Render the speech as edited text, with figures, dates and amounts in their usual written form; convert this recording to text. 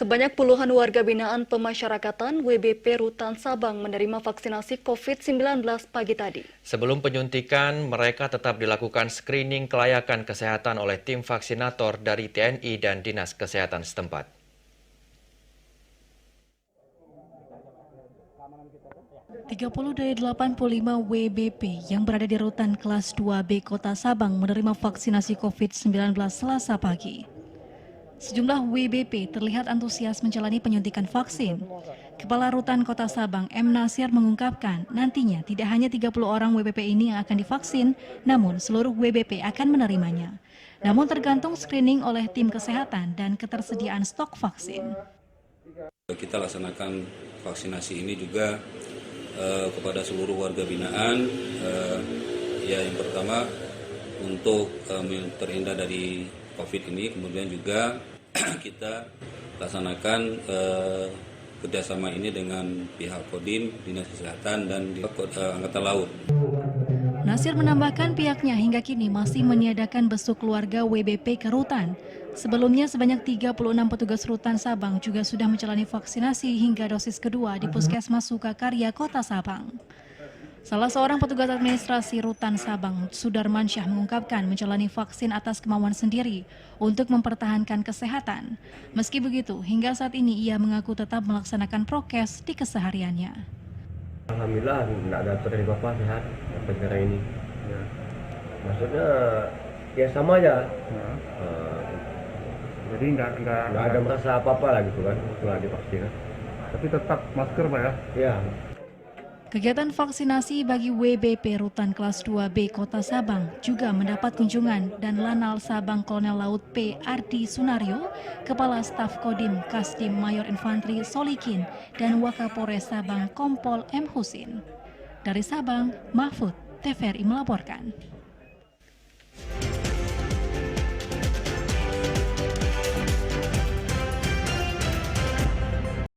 Sebanyak puluhan warga binaan pemasyarakatan WBP Rutan Sabang menerima vaksinasi COVID-19 pagi tadi. Sebelum penyuntikan, mereka tetap dilakukan screening kelayakan kesehatan oleh tim vaksinator dari TNI dan Dinas Kesehatan setempat. Puluh dari 85 WBP yang berada di Rutan Kelas 2B Kota Sabang menerima vaksinasi COVID-19 Selasa pagi. Sejumlah WBP terlihat antusias menjalani penyuntikan vaksin. Kepala Rutan Kota Sabang, M. Nasir mengungkapkan nantinya tidak hanya 30 orang WBP ini yang akan divaksin, namun seluruh WBP akan menerimanya. Namun tergantung screening oleh tim kesehatan dan ketersediaan stok vaksin. Kita laksanakan vaksinasi ini juga kepada seluruh warga binaan. Yang pertama untuk terhindar dari COVID ini, kemudian juga kita laksanakan kerjasama ini dengan pihak Kodim, Dinas Kesehatan, dan Angkatan Laut. Nasir menambahkan pihaknya hingga kini masih meniadakan besuk keluarga WBP ke Rutan. Sebelumnya sebanyak 36 petugas Rutan Sabang juga sudah menjalani vaksinasi hingga dosis kedua di Puskesmas Sukakarya, Kota Sabang. Salah seorang petugas administrasi Rutan Sabang, Sudarmansyah, mengungkapkan menjalani vaksin atas kemauan sendiri untuk mempertahankan kesehatan. Meski begitu, hingga saat ini ia mengaku tetap melaksanakan prokes di kesehariannya. Alhamdulillah, tidak ada terjadi apa-apa, sehat sampai sekarang ini. Ya. Maksudnya, ya sama aja. Jadi nggak ada merasa apa-apa lah gitu kan setelah divaksin. Tapi tetap masker, Pak ya? Ya. Kegiatan vaksinasi bagi WBP Rutan Kelas 2B Kota Sabang juga mendapat kunjungan dan Lanal Sabang Kolonel Laut P. Ardi Sunario, Kepala Staf Kodim Kasdim Mayor Infanteri Solikin, dan Wakapolres Sabang Kompol M. Husin. Dari Sabang, Mahfud, TVRI melaporkan.